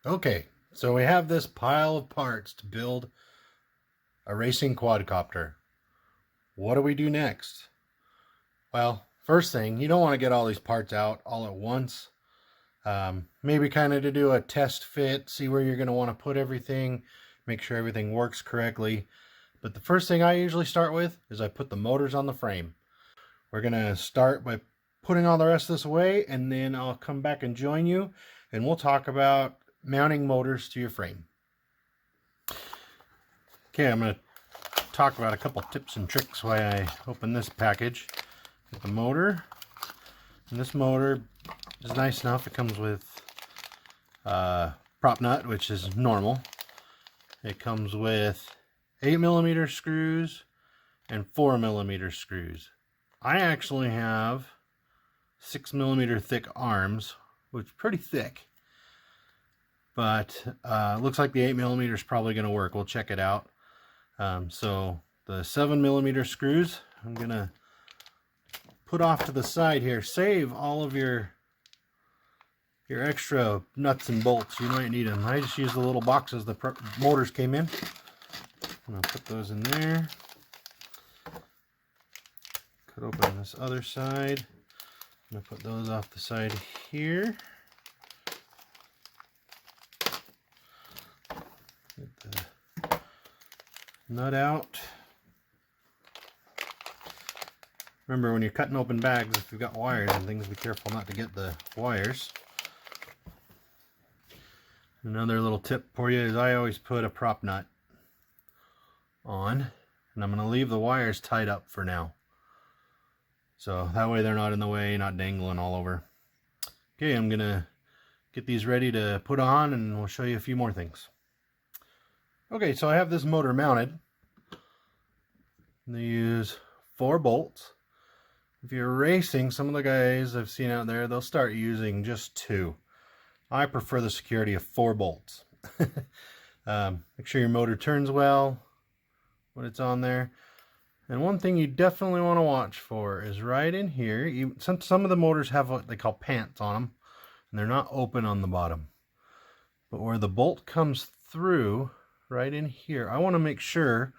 Okay, so we have this pile of parts to build a racing quadcopter. What do we do next? Well, first thing, you don't want to get all these parts out all at once. Maybe kind of to do a test fit, see where you're going to want to put everything, make sure everything works correctly. But the first thing I usually start with is I put the motors on the frame. We're going to start by putting all the rest of this away, and then I'll come back and join you, and we'll talk about mounting motors to your frame. Okay, I'm going to talk about a couple tips and tricks while I open this package. Get the motor, and this motor is nice enough. It comes with prop nut, which is normal. It comes with 8mm screws and 4mm screws. I actually have 6mm thick arms, which is pretty thick. But looks like the 8mm is probably going to work. We'll check it out. So the 7mm screws, I'm going to put off to the side here. Save all of your extra nuts and bolts. You might need them. I just use the little boxes the motors came in. I'm going to put those in there. Could open this other side. I'm going to put those off the side here. Get the nut out. Remember, when you're cutting open bags, if you've got wires and things, be careful not to get the wires. Another little tip for you is I always put a prop nut on, and I'm going to leave the wires tied up for now. So that way they're not in the way, not dangling all over. Okay, I'm going to get these ready to put on, and we'll show you a few more things. Okay, so I have this motor mounted. They use 4 bolts. If you're racing, some of the guys I've seen out there, they'll start using just 2. I prefer the security of 4 bolts. Make sure your motor turns well when it's on there. And one thing you definitely want to watch for is right in here. Some of the motors have what they call pants on them, and they're not open on the bottom. But where the bolt comes through, right in here, I want to make sure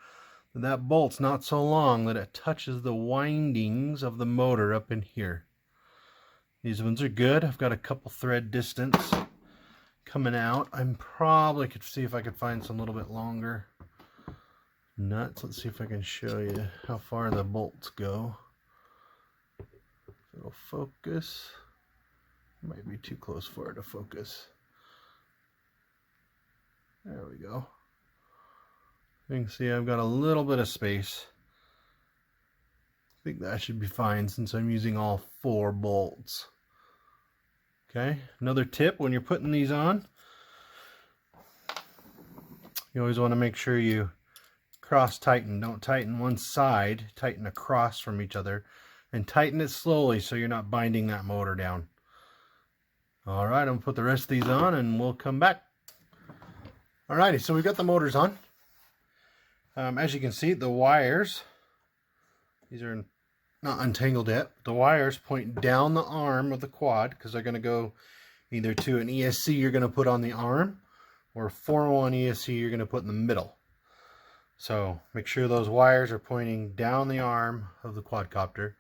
that that bolt's not so long that it touches the windings of the motor up in here. These ones are good. I've got a couple thread distance coming out. I probably could see if I could find some little bit longer nuts. Let's see if I can show you how far the bolts go. It'll focus. It might be too close for it to focus. There we go. You can see I've got a little bit of space. I think that should be fine since I'm using all 4 bolts. Okay, another tip when you're putting these on, you always want to make sure you cross tighten. Don't tighten one side, tighten across from each other, and tighten it slowly so you're not binding that motor down. Alright, I'm going to put the rest of these on and we'll come back. Alrighty, so we've got the motors on. As you can see, the wires, these are not untangled yet. The wires point down the arm of the quad because they're going to go either to an ESC you're going to put on the arm or a 4-in-1 ESC you're going to put in the middle. So make sure those wires are pointing down the arm of the quadcopter.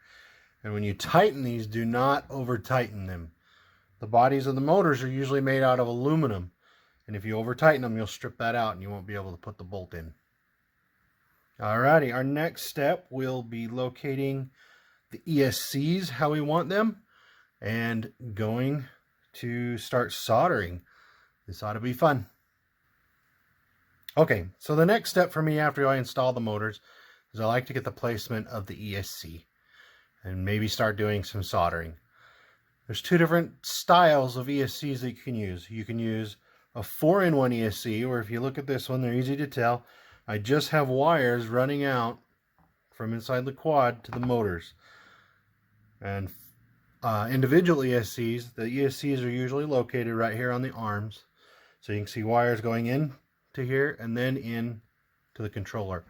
And when you tighten these, do not over tighten them. The bodies of the motors are usually made out of aluminum. And if you over tighten them, you'll strip that out and you won't be able to put the bolt in. Alrighty, our next step will be locating the ESCs how we want them and going to start soldering. This ought to be fun. Okay, so the next step for me after I install the motors is I like to get the placement of the ESC and maybe start doing some soldering. There's 2 different styles of ESCs that you can use. You can use a 4-in-1 ESC, or if you look at this one, they're easy to tell. I just have wires running out from inside the quad to the motors. And individual ESCs, the ESCs are usually located right here on the arms. So you can see wires going in to here and then in to the controller.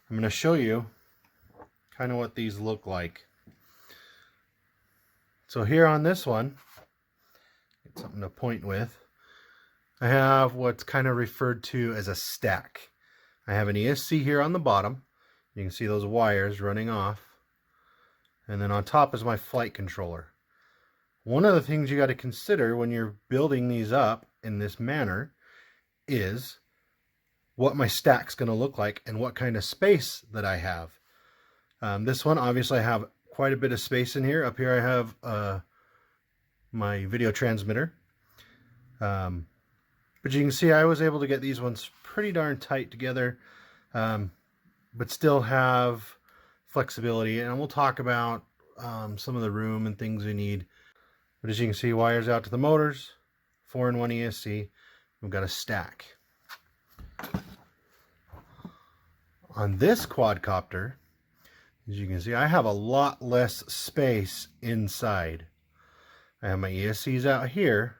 I'm going to show you kind of what these look like. So here on this one, get something to point with. I have what's kind of referred to as a stack. I have an ESC here on the bottom. You can see those wires running off. And then on top is my flight controller. One of the things you got to consider when you're building these up in this manner is what my stack's going to look like and what kind of space that I have. This one, obviously I have quite a bit of space in here. Up here I have my video transmitter. But you can see I was able to get these ones pretty darn tight together, but still have flexibility. And we'll talk about some of the room and things we need. But as you can see, wires out to the motors, 4-in-1 ESC. We've got a stack. On this quadcopter, as you can see, I have a lot less space inside. I have my ESCs out here.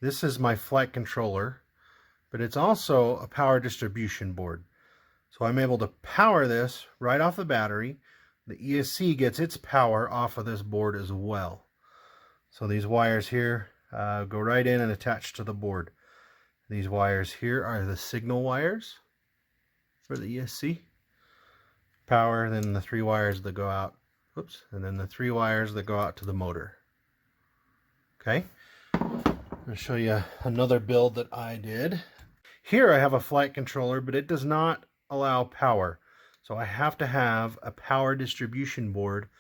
This is my flight controller, but it's also a power distribution board. So I'm able to power this right off the battery. The ESC gets its power off of this board as well. So these wires here go right in and attach to the board. These wires here are the signal wires for the ESC. Power, then the 3 wires that go out, oops, and then the 3 wires that go out to the motor. Okay, I'll show you another build that I did. Here I have a flight controller, but it does not allow power. So I have to have a power distribution board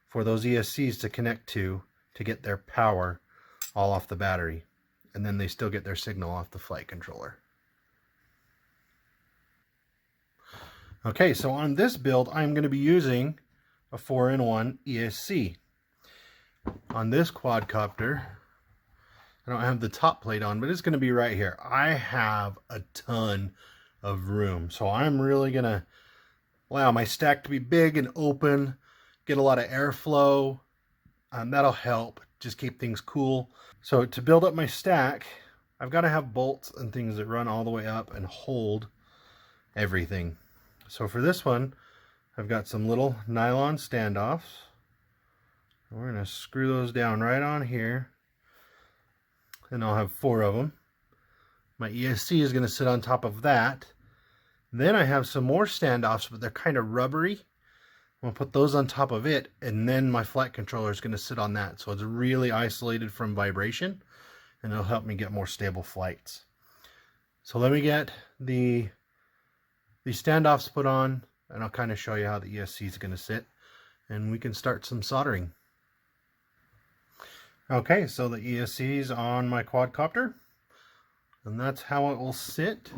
for those ESCs to connect to get their power all off the battery. And then they still get their signal off the flight controller. Okay, so on this build, I'm going to be using a 4-in-1 ESC. On this quadcopter, I don't have the top plate on, but it's going to be right here. I have a ton of room, so I'm really going to allow my stack to be big and open, get a lot of airflow. That'll help just keep things cool. So to build up my stack, I've got to have bolts and things that run all the way up and hold everything. So for this one, I've got some little nylon standoffs. We're going to screw those down right on here. And I'll have 4 of them. My ESC is going to sit on top of that. Then I have some more standoffs, but they're kind of rubbery. I'm going to put those on top of it, and then my flight controller is going to sit on that. So it's really isolated from vibration, and it'll help me get more stable flights. So let me get the standoffs put on, and I'll kind of show you how the ESC is going to sit, and we can start some soldering. Okay, so the ESC is on my quadcopter, and that's how it will sit.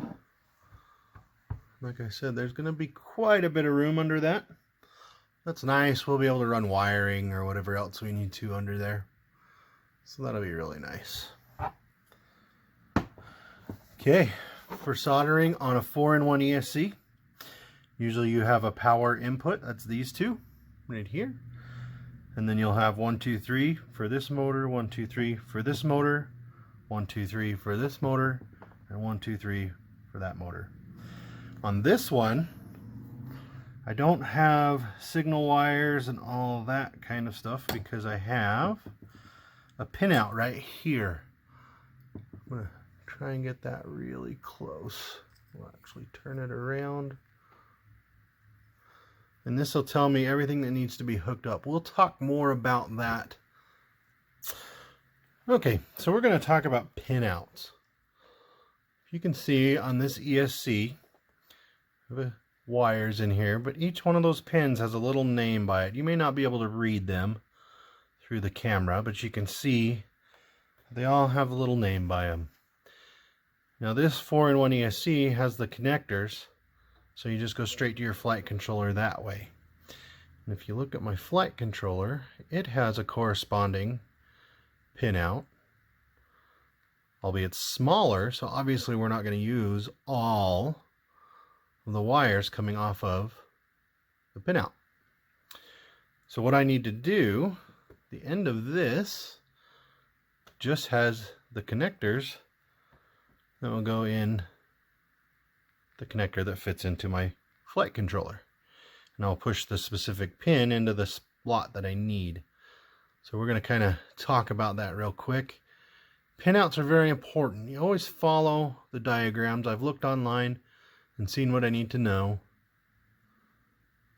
Like I said, there's going to be quite a bit of room under that. That's nice. We'll be able to run wiring or whatever else we need to under there. So that'll be really nice. Okay, for soldering on a 4-in-1 ESC, usually you have a power input. That's these two right here. And then you'll have 1, 2, 3 for this motor, 1, 2, 3 for this motor, 1, 2, 3 for this motor, and 1, 2, 3 for that motor. On this one, I don't have signal wires and all that kind of stuff because I have a pinout right here. I'm going to try and get that really close. We'll actually turn it around. And this will tell me everything that needs to be hooked up. We'll talk more about that. Okay, so we're going to talk about pinouts. You can see on this ESC, I have wires in here, but each one of those pins has a little name by it. You may not be able to read them through the camera, but you can see they all have a little name by them. Now this 4-in-1 ESC has the connectors, so you just go straight to your flight controller that way. And if you look at my flight controller, it has a corresponding pinout, albeit smaller, so obviously we're not going to use all of the wires coming off of the pinout. So what I need to do, the end of this just has the connectors that will go in the connector that fits into my flight controller. And I'll push the specific pin into the slot that I need. So we're going to kind of talk about that real quick. Pinouts are very important. You always follow the diagrams. I've looked online and seen what I need to know.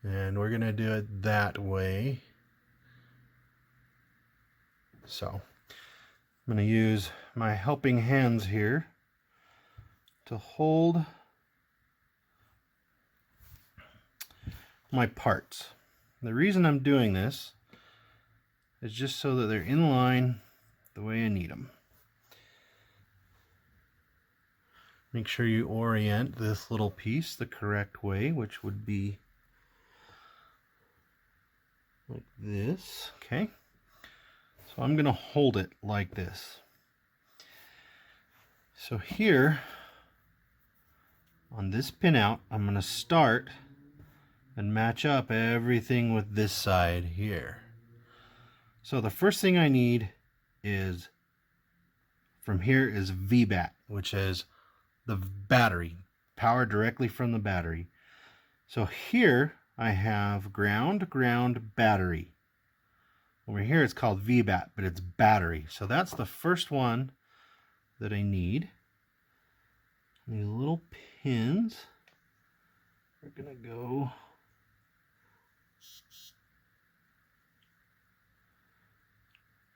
And we're going to do it that way. So I'm going to use my helping hands here to hold my parts. The reason I'm doing this is just so that they're in line the way I need them. Make sure you orient this little piece the correct way, which would be like this. Okay. So I'm going to hold it like this. So here on this pinout, I'm going to start and match up everything with this side here. So the first thing I need is, from here, is VBAT, which is the battery, power directly from the battery. So here I have ground, battery. Over here it's called VBAT, but it's battery. So that's the first one that I need. These little pins are gonna go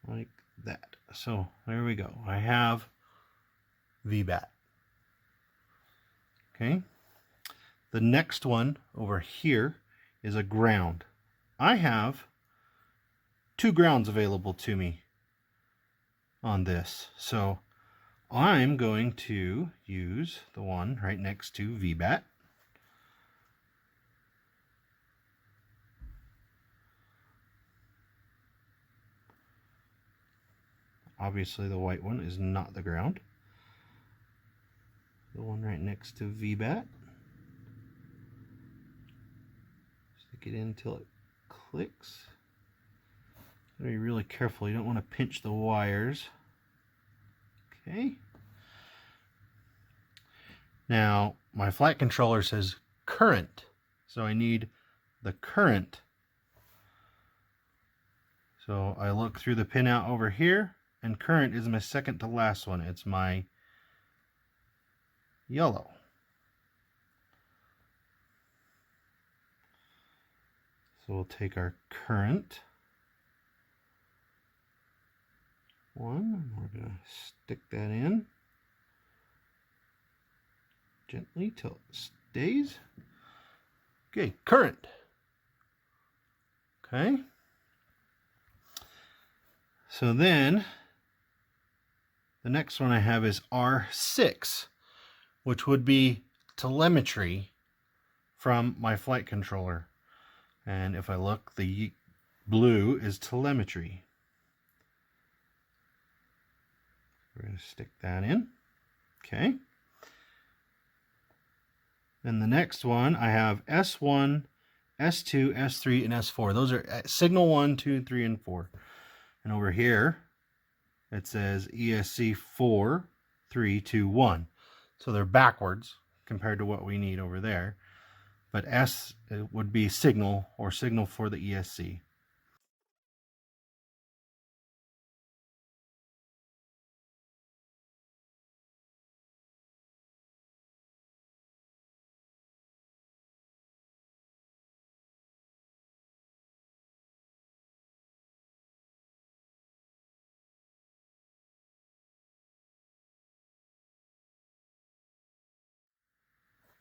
like that. So there we go. I have VBAT. Okay. The next one over here is a ground. I have 2 grounds available to me on this. So I'm going to use the one right next to VBAT. Obviously the white one is not the ground. The one right next to VBAT. Stick it in until it clicks. Be really careful, you don't want to pinch the wires. Okay. Now my flight controller says current, so I need the current. So I look through the pinout over here, and current is my second to last one. It's my yellow. So we'll take our current one, we're going to stick that in gently till it stays. Okay, current. Okay. So then the next one I have is R6, which would be telemetry from my flight controller. And if I look, the blue is telemetry. We're going to stick that in. Okay. Then the next one, I have S1, S2, S3, and S4. Those are signal 1, 2, 3, and 4. And over here, it says ESC 4, 3, 2, 1. So they're backwards compared to what we need over there. But S would be signal, or signal for the ESC.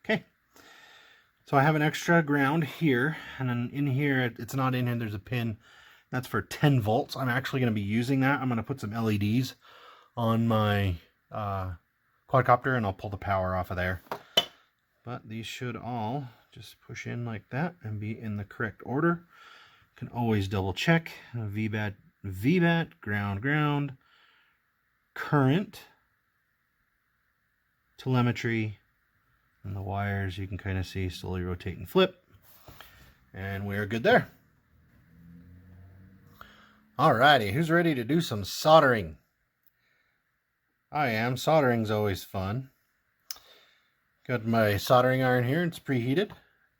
Okay, so I have an extra ground here, and then in here, it's not in here, there's a pin. That's for 10 volts. I'm actually going to be using that. I'm going to put some LEDs on my quadcopter, and I'll pull the power off of there. But these should all just push in like that and be in the correct order. You can always double check. VBAT, ground, current, telemetry, and the wires you can kind of see slowly rotate and flip. And we're good there. Alrighty, who's ready to do some soldering? I am. Soldering's always fun. Got my soldering iron here, it's preheated.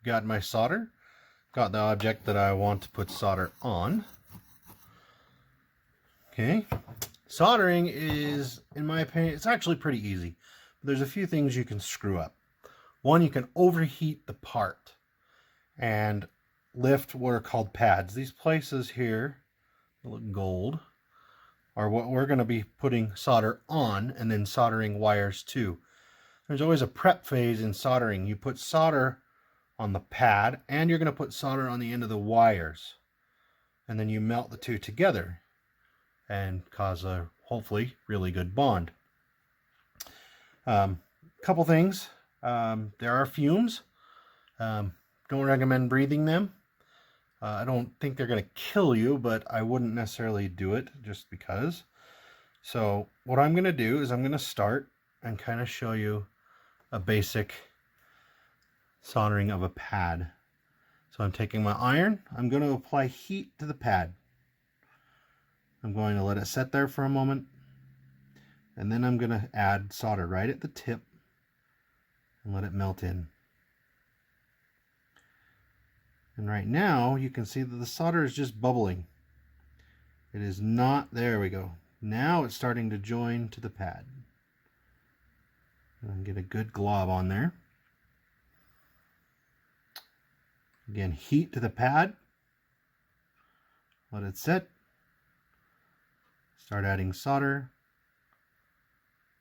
Got my solder. Got the object that I want to put solder on. Okay, Soldering is, in my opinion, it's actually pretty easy. But there's a few things you can screw up. One, you can overheat the part and lift what are called pads. These places here, that look gold, are what we're going to be putting solder on and then soldering wires to. There's always a prep phase in soldering. You put solder on the pad and you're going to put solder on the end of the wires. And then you melt the two together and cause a hopefully really good bond. Couple things. There are fumes. Don't recommend breathing them. I don't think they're going to kill you, but I wouldn't necessarily do it just because. So what I'm going to do is I'm going to start and kind of show you a basic soldering of a pad. So I'm taking my iron. I'm going to apply heat to the pad. I'm going to let it set there for a moment. And then I'm going to add solder right at the tip and let it melt in. And right now you can see that the solder is just bubbling. It is not, there we go. Now it's starting to join to the pad. And get a good glob on there. Again, heat to the pad. Let it set. Start adding solder.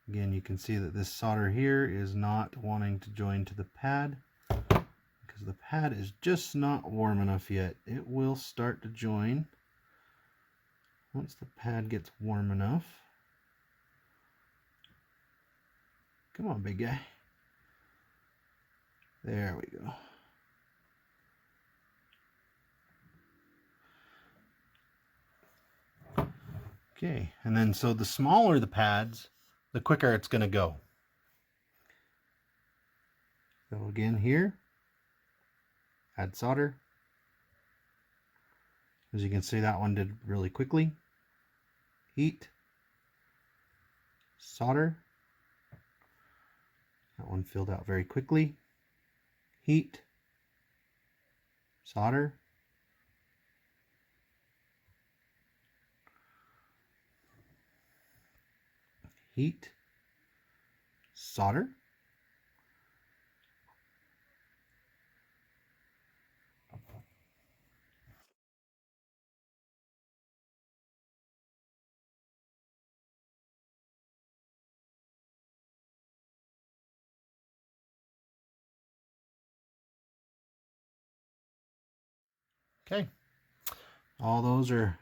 Again, you can see that this solder here is not wanting to join to the pad because the pad is just not warm enough yet. It will start to join once the pad gets warm enough. Come on, big guy. There we go. Okay, and then so the smaller the pads, the quicker it's going to go. So again here, add solder. As you can see, that one did really quickly. Heat, solder. That one filled out very quickly. Heat, solder. Heat, solder. Okay, all those are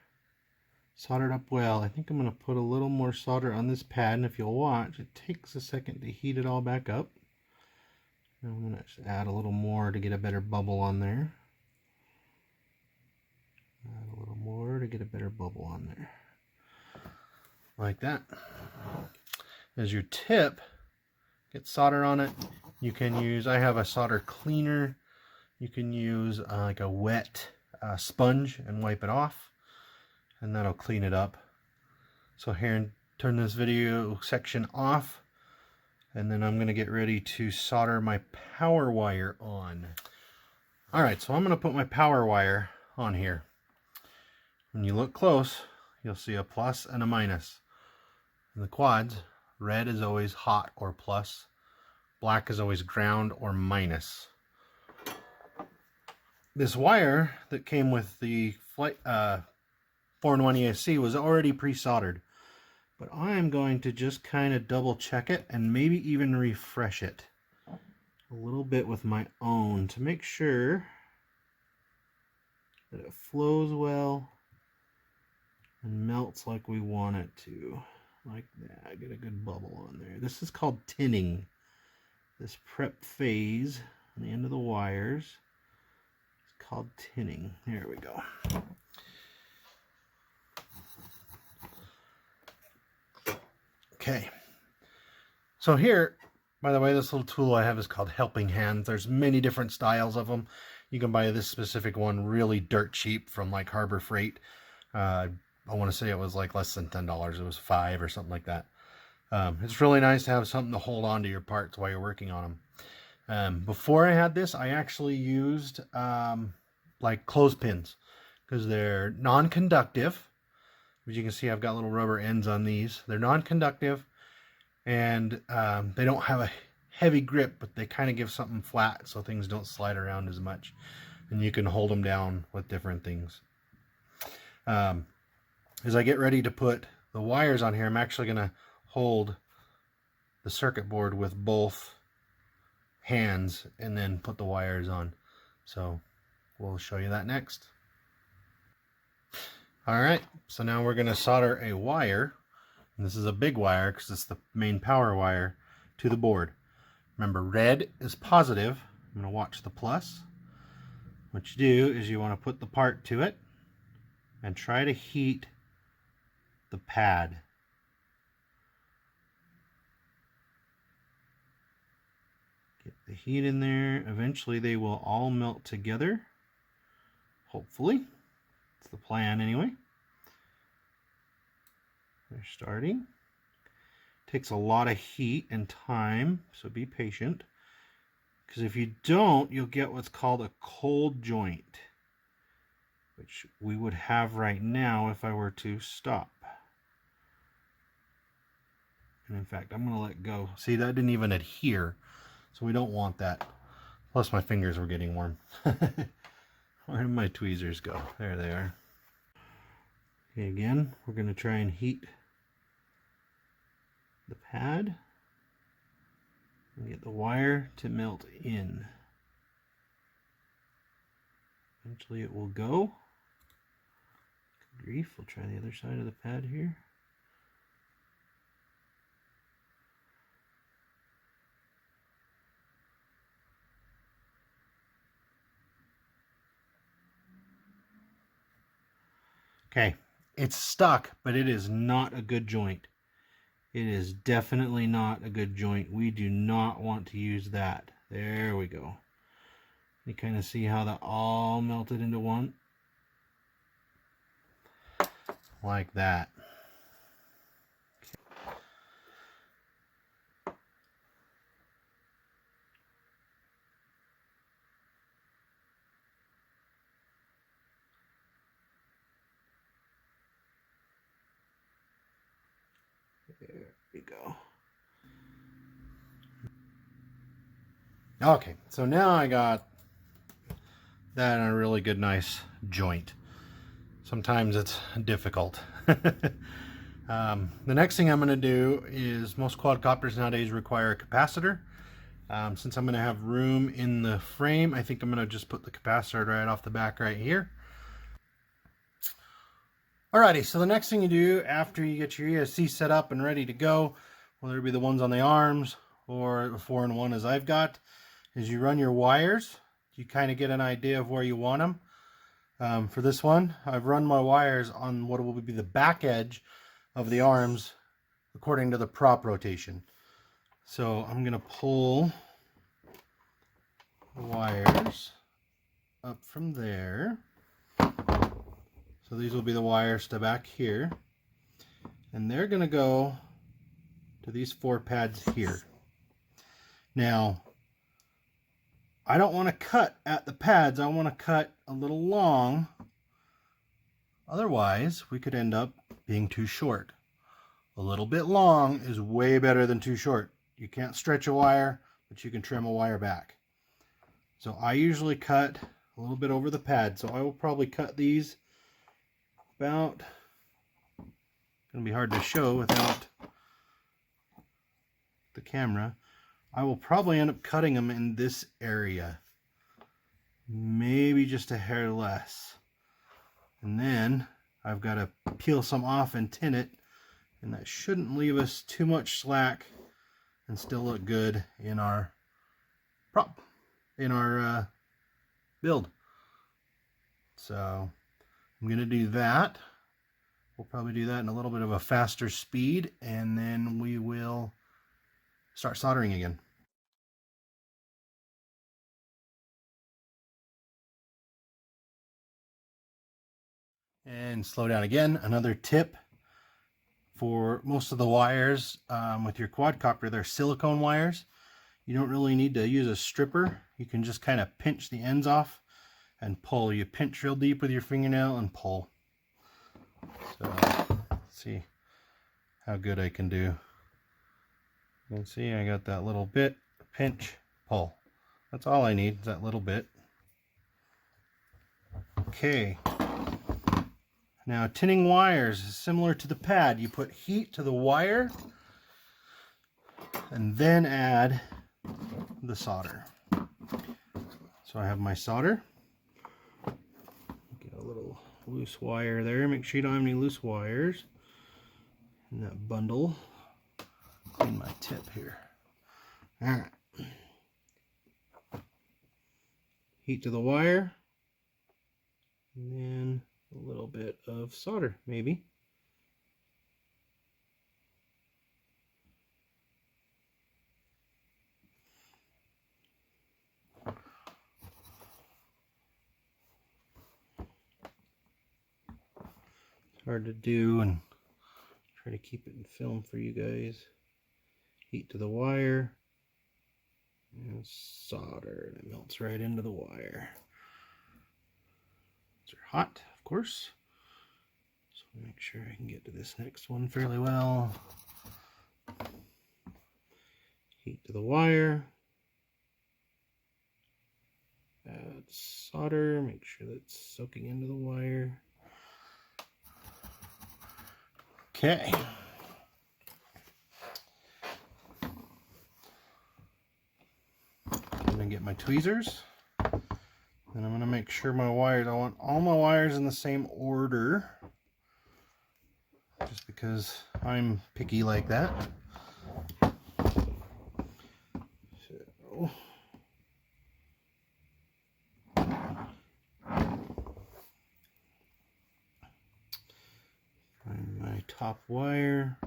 soldered up well. I think I'm going to put a little more solder on this pad, and if you'll watch, it takes a second to heat it all back up. And I'm going to add a little more to get a better bubble on there. Add a little more to get a better bubble on there. Like that. As your tip, get solder on it. You can use, I have a solder cleaner. You can use like a wet sponge and wipe it off, and that'll clean it up. So here, turn this video section off, and then I'm going to get ready to solder my power wire on. Alright, so I'm going to put my power wire on here. When you look close, you'll see a plus and a minus. In the quads, red is always hot or plus, black is always ground or minus. This wire that came with the 4-in-1 ESC was already pre-soldered, but I'm going to just kind of double check it and maybe even refresh it a little bit with my own to make sure that it flows well and melts like we want it to. Like that, get a good bubble on there. This is called tinning. This prep phase on the end of the wires is called tinning. There we go. Okay. So here, by the way, this little tool I have is called Helping Hands. There's many different styles of them. You can buy this specific one really dirt cheap from like Harbor Freight. I want to say it was like less than $10. It was $5 or something like that. It's really nice to have something to hold on to your parts while you're working on them. Before I had this, I actually used like clothespins because they're non-conductive. As you can see, I've got little rubber ends on these. They're non-conductive, and they don't have a heavy grip, but they kind of give something flat so things don't slide around as much. And you can hold them down with different things. As I get ready to put the wires on here, I'm actually going to hold the circuit board with both hands and then put the wires on. So we'll show you that next. Alright, so now we're going to solder a wire, and this is a big wire because it's the main power wire, to the board. Remember, red is positive. I'm going to watch the plus. What you do is you want to put the part to it and try to heat the pad. Get the heat in there. Eventually they will all melt together. Hopefully. That's the plan anyway. They're starting. Takes a lot of heat and time, so be patient. Because if you don't, you'll get what's called a cold joint, which we would have right now if I were to stop. And in fact, I'm going to let go. See, that didn't even adhere, so we don't want that. Plus my fingers were getting warm. Where did my tweezers go? There they are. Okay, again, we're going to try and heat the pad and get the wire to melt in. Eventually it will go. Good grief, we'll try the other side of the pad here. Okay, it's stuck, but it is not a good joint. It is definitely not a good joint. We do not want to use that. There we go. You kind of see how that all melted into one? Like that. There we go. Okay, so now I got that in a really good, nice joint. Sometimes it's difficult. The next thing I'm going to do is, most quadcopters nowadays require a capacitor. Since I'm going to have room in the frame, I think I'm going to just put the capacitor right off the back right here. Alrighty, so the next thing you do after you get your ESC set up and ready to go, whether it be the ones on the arms or the 4-in-1 as I've got, is you run your wires. You kind of get an idea of where you want them. For this one, I've run my wires on what will be the back edge of the arms according to the prop rotation. So I'm going to pull the wires up from there. So these will be the wires to back here, and they're going to go to these 4 pads here. Now, I don't want to cut at the pads. I want to cut a little long. Otherwise, we could end up being too short. A little bit long is way better than too short. You can't stretch a wire, but you can trim a wire back. So I usually cut a little bit over the pad. So I will probably cut these about, gonna be hard to show without the camera. I will probably end up cutting them in this area, maybe just a hair less, and then I've got to peel some off and tin it, and that shouldn't leave us too much slack and still look good in our prop, in our build. So I'm going to do that. We'll probably do that in a little bit of a faster speed, and then we will start soldering again. And slow down again. Another tip for most of the wires with your quadcopter, they're silicone wires. You don't really need to use a stripper. You can just kind of pinch the ends off and pull. You pinch real deep with your fingernail and pull. So Let's see how good I can do. You can see I got that little bit, pinch, pull. That's all I need, is that little bit. Okay. Now tinning wires is similar to the pad. You put heat to the wire and then add the solder. So I have my solder. Get a little loose wire there. Make sure you don't have any loose wires in that bundle. Clean my tip here. Alright. Heat to the wire. And then a little bit of solder, maybe. Hard to do, and try to keep it in film for you guys. Heat to the wire and solder, and it melts right into the wire. These are hot, of course, so make sure I can get to this next one fairly well. Heat to the wire, add solder, make sure that's soaking into the wire. Okay. I'm going to get my tweezers. And I'm going to make sure my wires, I want all my wires in the same order. Just because I'm picky like that. So. Find my top wire.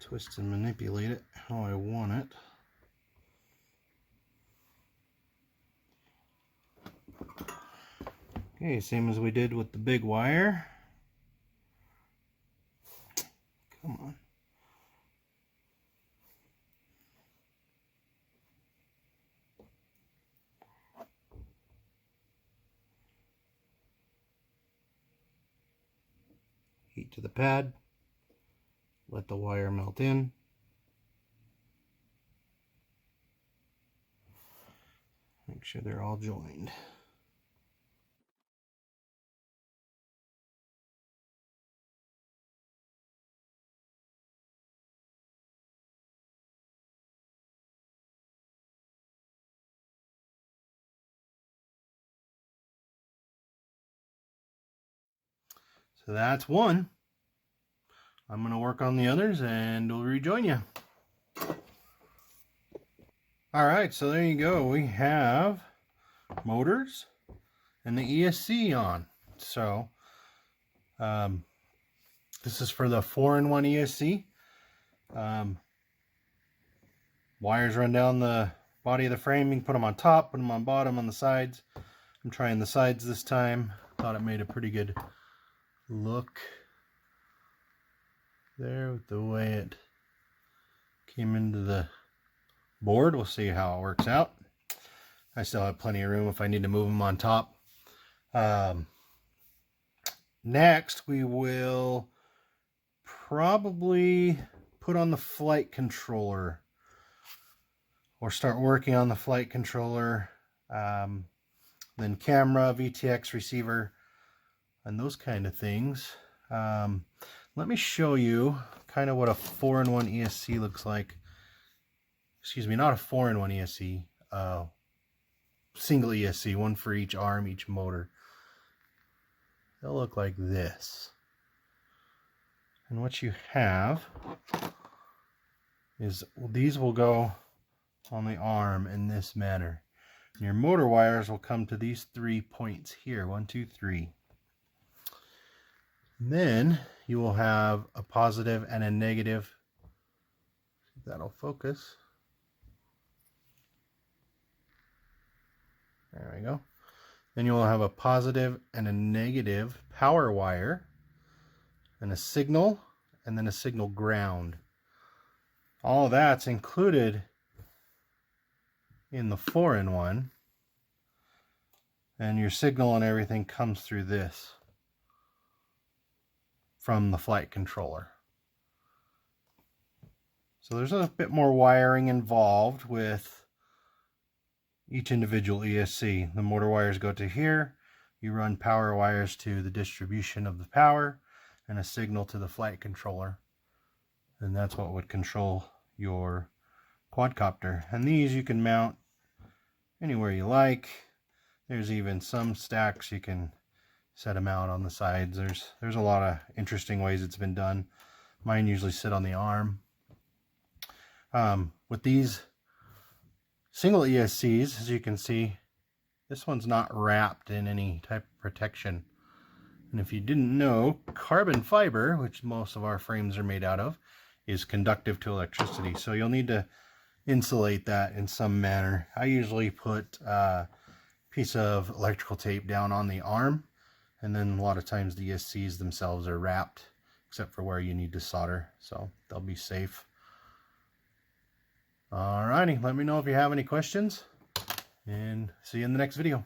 Twist and manipulate it how I want it. Okay, same as we did with the big wire. Come on. Heat to the pad. Let the wire melt in. Make sure they're all joined. So that's one. I'm going to work on the others and we'll rejoin you. Alright, so there you go. We have motors and the ESC on. So this is for the 4-in-1 ESC. Wires run down the body of the frame. You can put them on top, put them on bottom, on the sides. I'm trying the sides this time. Thought it made a pretty good look there with the way it came into the board. We'll see how it works out. I still have plenty of room if I need to move them on top. Next we will probably put on the flight controller or start working on the flight controller, then camera, VTX receiver, and those kind of things. Let me show you kind of what a 4-in-1 ESC looks like. Excuse me, not a 4-in-1 ESC, single ESC, one for each arm, each motor. They'll look like this. And what you have is these will go on the arm in this manner. And your motor wires will come to these 3 points here, 1, 2, 3. And then you will have a positive and a negative. See if that'll focus. There we go. Then you will have a positive and a negative power wire, and a signal, and then a signal ground. All of that's included in the 4-in-1, and your signal and everything comes through this from the flight controller. So there's a bit more wiring involved with each individual ESC. The motor wires go to here. You run power wires to the distribution of the power and a signal to the flight controller. And that's what would control your quadcopter. And these you can mount anywhere you like. There's even some stacks you can set them out on the sides. There's a lot of interesting ways it's been done. Mine usually sit on the arm. With these single ESCs, as you can see, this one's not wrapped in any type of protection. And if you didn't know, carbon fiber, which most of our frames are made out of, is conductive to electricity. So you'll need to insulate that in some manner. I usually put a piece of electrical tape down on the arm, and then a lot of times the ESCs themselves are wrapped, except for where you need to solder, so they'll be safe. Alrighty, let me know if you have any questions, and see you in the next video.